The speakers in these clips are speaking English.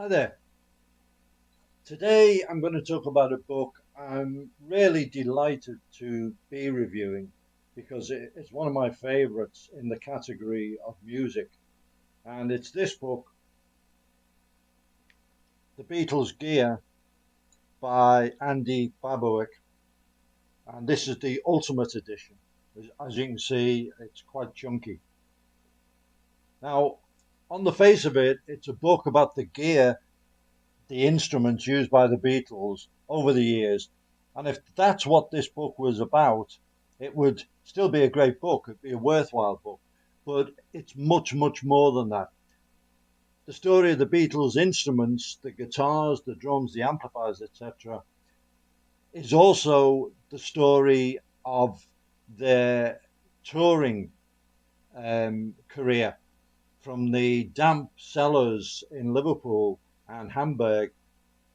Hi there. Today I'm going to talk about a book I'm really delighted to be reviewing because it's one of my favorites in the category of music. And it's this book, The Beatles Gear by Andy Babiuk. And this is the Ultimate Edition. As you can see, it's quite chunky. Now, on the face of it, it's a book about the gear, the instruments used by the Beatles over the years. And if that's what this book was about, it would still be a great book. It'd be a worthwhile book. But it's much, much more than that. The story of the Beatles' instruments, the guitars, the drums, the amplifiers, etc., is also the story of their touring career from the damp cellars in Liverpool and Hamburg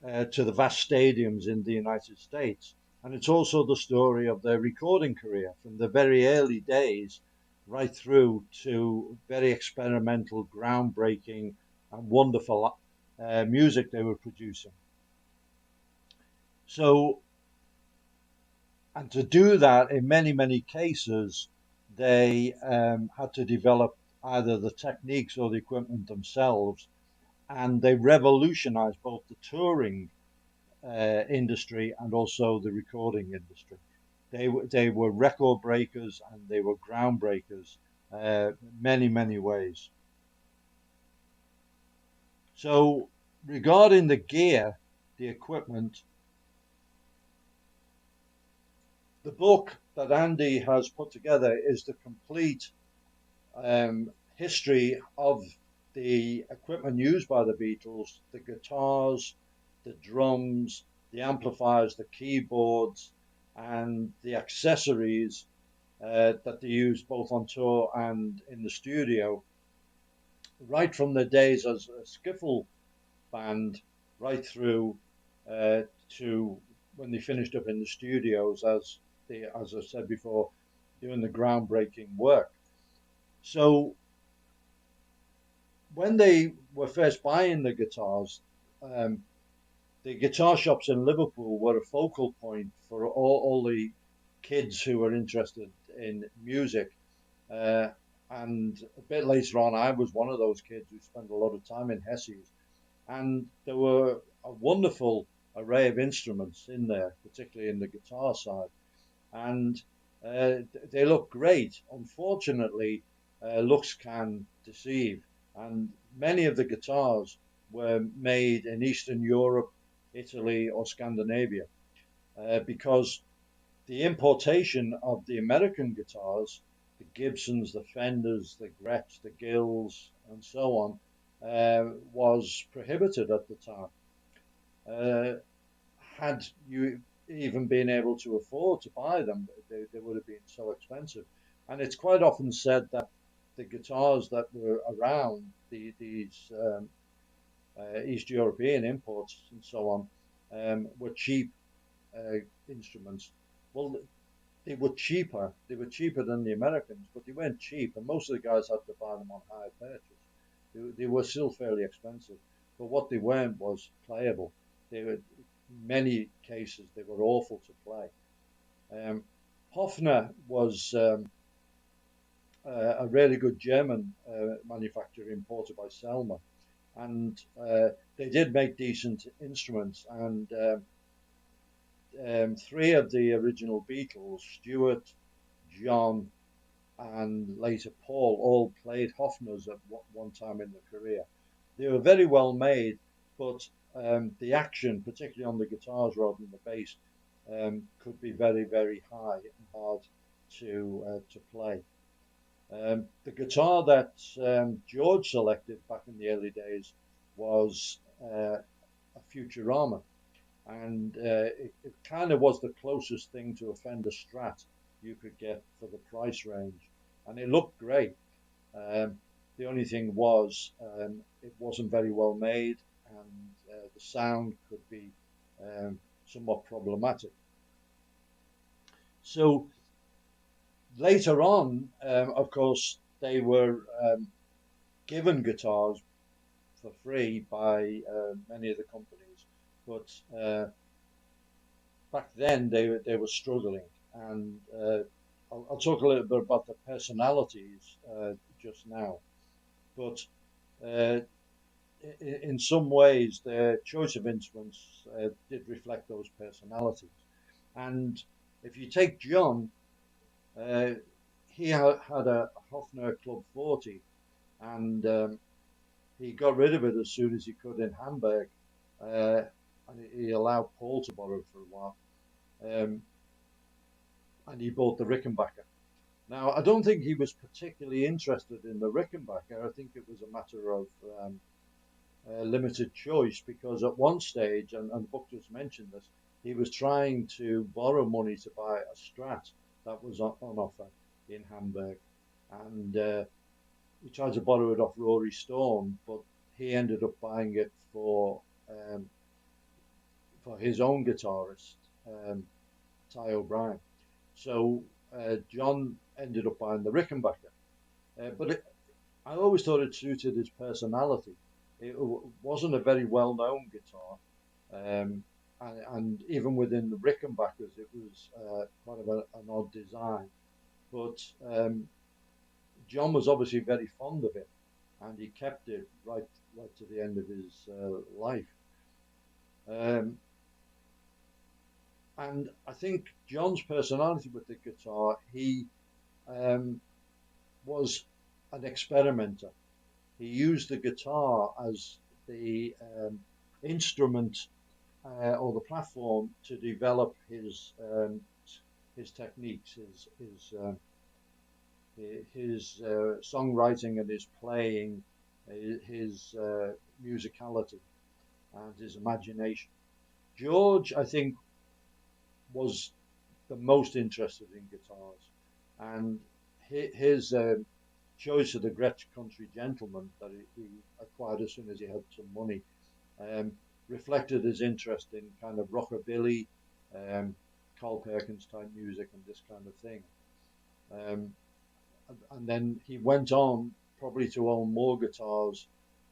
to the vast stadiums in the United States. And it's also the story of their recording career from the very early days right through to very experimental, groundbreaking, and wonderful music they were producing. So, and to do that, in many, many cases, they had to develop either the techniques or the equipment themselves, and they revolutionized both the touring industry and also the recording industry. They were record breakers and they were groundbreakers many many ways. So regarding the gear, the equipment, the book that Andy has put together is the complete history of the equipment used by the Beatles, the guitars, the drums, the amplifiers, the keyboards, and the accessories that they used both on tour and in the studio, right from the days as a skiffle band, right through to when they finished up in the studios as I said before, doing the groundbreaking work. So when they were first buying the guitars, um, the guitar shops in Liverpool were a focal point for all the kids who were interested in music. Uh, and a bit later on, I was one of those kids who spent a lot of time in Hesses. And there were a wonderful array of instruments in there, particularly in the guitar side. And they look great. Unfortunately, looks can deceive. And many of the guitars were made in Eastern Europe, Italy, or Scandinavia because the importation of the American guitars, the Gibsons, the Fenders, the Grets, the Gills, and so on, was prohibited at the time. Uh, had you even been able to afford to buy them, they would have been so expensive. And it's quite often said that the guitars that were around, these East European imports and so on, were cheap uh, instruments. Well, they were cheaper. They were cheaper than the Americans, but they weren't cheap, and most of the guys had to buy them on hire purchase. They were still fairly expensive, but what they weren't was playable. They were, in many cases, they were awful to play. Um, Hofner was a really good German manufacturer imported by Selmer, and they did make decent instruments. And three of the original Beatles, Stuart, John, and later Paul, all played Hofners at one time in their career. They were very well made, but the action, particularly on the guitars rather than the bass, could be very, very high and hard to play. The guitar that George selected back in the early days was a Futurama, and it kind of was the closest thing to a Fender Strat you could get for the price range, and it looked great. The only thing was it wasn't very well made, and the sound could be somewhat problematic. So later on, of course, they were given guitars for free by many of the companies, but back then they were struggling, and I'll talk a little bit about the personalities just now. But uh, in some ways, their choice of instruments did reflect those personalities. And if you take John, uh, he had a Hofner Club 40, and he got rid of it as soon as he could in Hamburg, uh, and he allowed Paul to borrow it for a while. Um, and he bought the Rickenbacker. Now, I don't think he was particularly interested in the Rickenbacker. I think it was a matter of limited choice because at one stage, and the book just mentioned this, he was trying to borrow money to buy a Strat that was on offer in Hamburg. And he tried to borrow it off Rory Stone, but he ended up buying it um, for his own guitarist, um, Ty O'Brien. So John ended up buying the Rickenbacker. I always thought it suited his personality. It wasn't a very well-known guitar, and even within the Rickenbackers, it was quite of an odd design. But John was obviously very fond of it, and he kept it right to the end of his life. Um, and I think John's personality with the guitar, he um, was an experimenter. He used the guitar as the instrument or the platform to develop his techniques, his songwriting and his playing, his musicality and his imagination. George, I think, was the most interested in guitars, and his choice of the Gretsch Country Gentleman that he acquired as soon as he had some money um, reflected his interest in kind of rockabilly, um, Carl Perkins type music, and this kind of thing. Um, and then he went on probably to own more guitars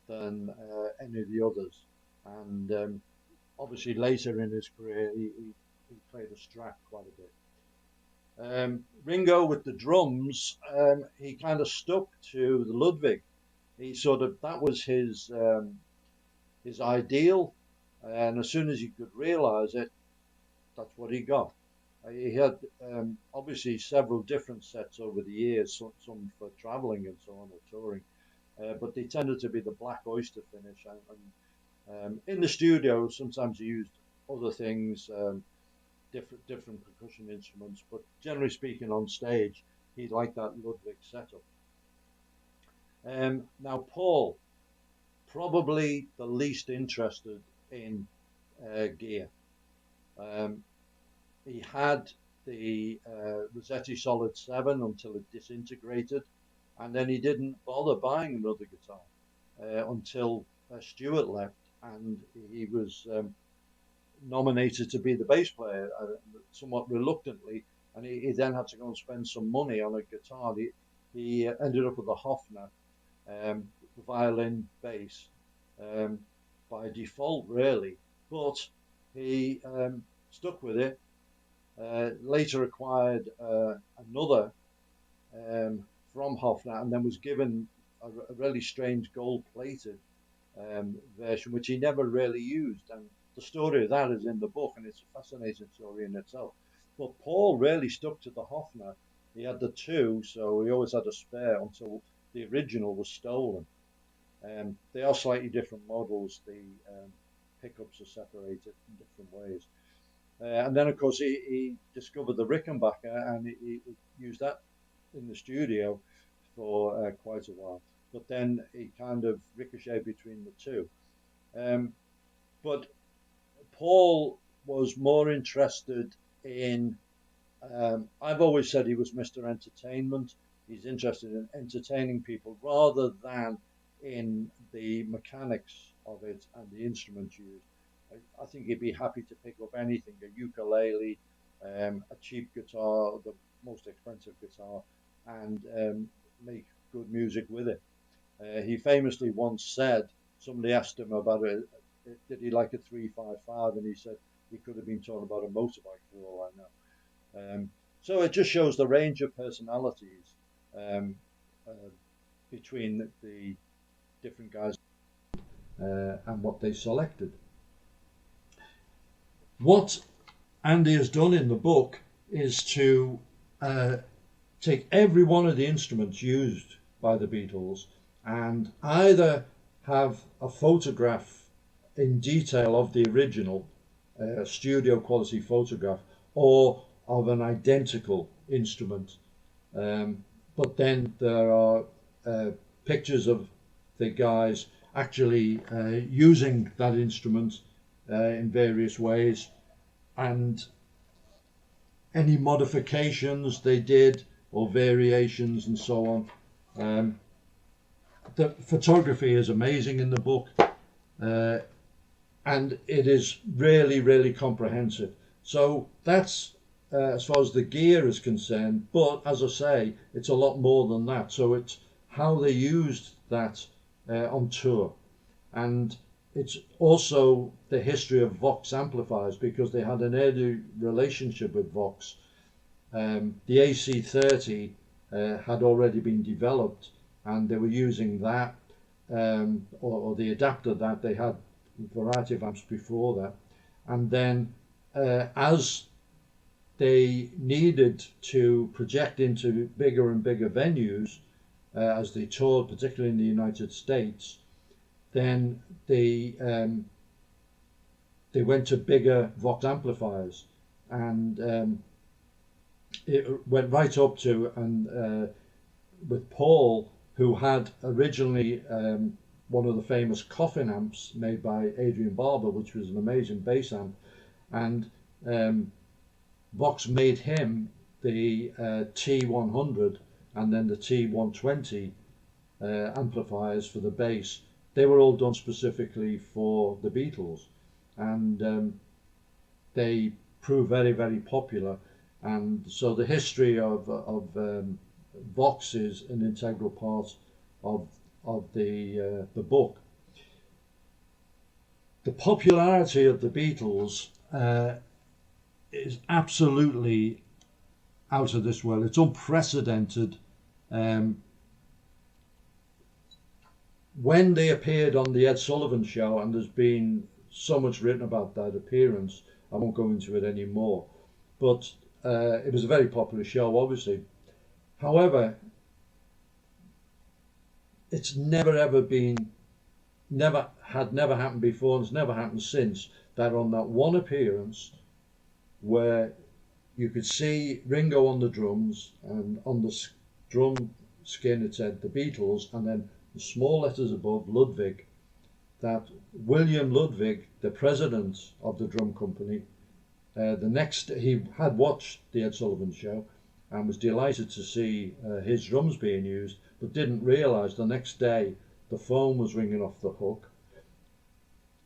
than any of the others. And obviously later in his career, he played a Strat quite a bit. Ringo with the drums, he kind of stuck to the Ludwig. He sort of that was his ideal, and as soon as he could realize it, that's what he got. He had obviously several different sets over the years, some for traveling and so on or touring, but they tended to be the black oyster finish. And in the studio, sometimes he used other things, different percussion instruments, but generally speaking, on stage, he liked that Ludwig setup. Now, Paul, probably the least interested in gear. Um, he had the Rossetti Solid 7 until it disintegrated, and then he didn't bother buying another guitar until Stewart left, and he was nominated to be the bass player, somewhat reluctantly, and he then had to go and spend some money on a guitar. He ended up with a Hofner, violin, bass, um, by default, really, but he stuck with it. Later acquired another from Hofner, and then was given a really strange gold-plated version, which he never really used. And the story of that is in the book, and it's a fascinating story in itself. But Paul really stuck to the Hofner. He had the two, so he always had a spare until the original was stolen. They are slightly different models. The pickups are separated in different ways. And then, of course, he discovered the Rickenbacker, and he used that in the studio for quite a while. But then he kind of ricocheted between the two. Um, but Paul was more interested in. I've always said he was Mr. Entertainment. He's interested in entertaining people rather than in the mechanics of it and the instruments used. I think he'd be happy to pick up anything, a ukulele, a cheap guitar, the most expensive guitar, and make good music with it. He famously once said somebody asked him about did he like a 355, and he said he could have been talking about a motorbike for all I know. So it just shows the range of personalities um, uh, between the different guys and what they selected. What Andy has done in the book is to take every one of the instruments used by the Beatles and either have a photograph in detail of the original studio quality photograph or of an identical instrument. But then there are pictures of the guys actually using that instrument in various ways, and any modifications they did or variations and so on. The photography is amazing in the book, and it is really, really comprehensive. So that's as far as the gear is concerned, but as I say, it's a lot more than that. So it's how they used that on tour, and it's also the history of Vox Amplifiers, because they had an early relationship with Vox. The AC30 had already been developed, and they were using that, or the adapter that they had, a variety of amps before that. And then as they needed to project into bigger and bigger venues as they toured, particularly in the United States, then they went to bigger Vox amplifiers, and it went right up to, and with Paul, who had originally one of the famous coffin amps made by Adrian Barber, which was an amazing bass amp, and Vox made him the T100 and then the T120 amplifiers for the bass. They were all done specifically for the Beatles, and they proved very, very popular. And so the history of Vox is an integral part of the book. The popularity of the Beatles is absolutely out of this world. It's unprecedented. When they appeared on the Ed Sullivan Show, and there's been so much written about that appearance, I won't go into it anymore, but it was a very popular show, obviously. However, it's never happened before, and it's never happened since, that on that one appearance where you could see Ringo on the drums, and on the drum skin it said the Beatles, and then the small letters above Ludwig, that William Ludwig, the president of the drum company, he had watched the Ed Sullivan Show and was delighted to see his drums being used, but didn't realise the next day the phone was ringing off the hook.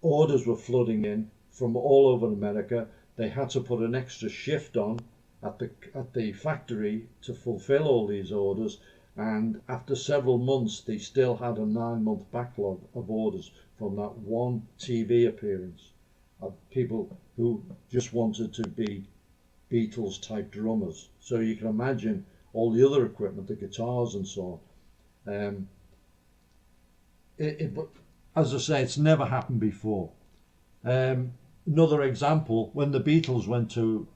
Orders were flooding in from all over America. They had to put an extra shift on at the factory to fulfill all these orders, and after several months they still had a 9-month backlog of orders from that one TV appearance of people who just wanted to be Beatles type drummers. So you can imagine all the other equipment, the guitars and so on. As I say, it's never happened before. Another example, when the Beatles went to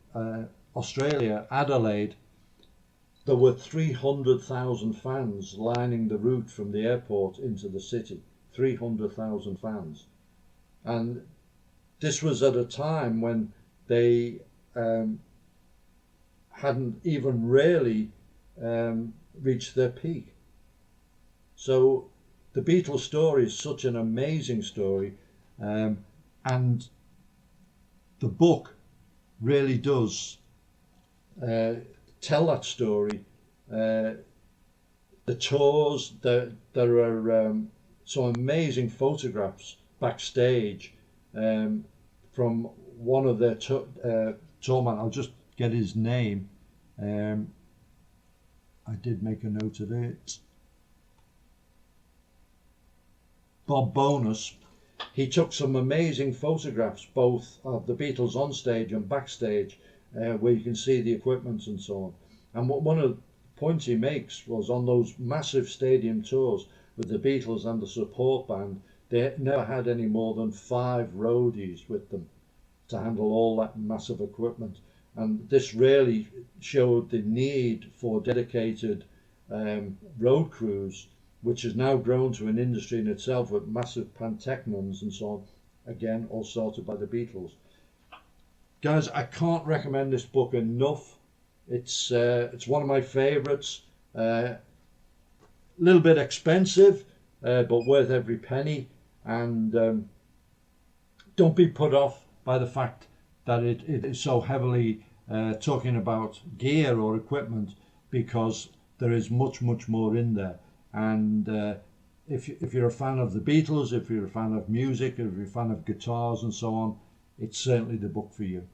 Australia, Adelaide, there were 300,000 fans lining the route from the airport into the city. 300,000 fans. And this was at a time when they hadn't even really reached their peak. So the Beatles story is such an amazing story, and the book really does tell that story. The tours, there are some amazing photographs backstage from one of their tourman. I'll just get his name. I did make a note of it. Bob Bonus, he took some amazing photographs, both of the Beatles on stage and backstage, where you can see the equipment and so on. And one of the points he makes was on those massive stadium tours with the Beatles and the support band, they never had any more than 5 roadies with them to handle all that massive equipment. And this really showed the need for dedicated road crews, which has now grown to an industry in itself with massive pantechnicons and so on, again, all sorted by the Beatles. Guys, I can't recommend this book enough. It's one of my favourites. A little bit expensive, but worth every penny. And don't be put off by the fact that it is so heavily talking about gear or equipment, because there is much more in there. And if you're a fan of the Beatles, if you're a fan of music, if you're a fan of guitars and so on, it's certainly the book for you.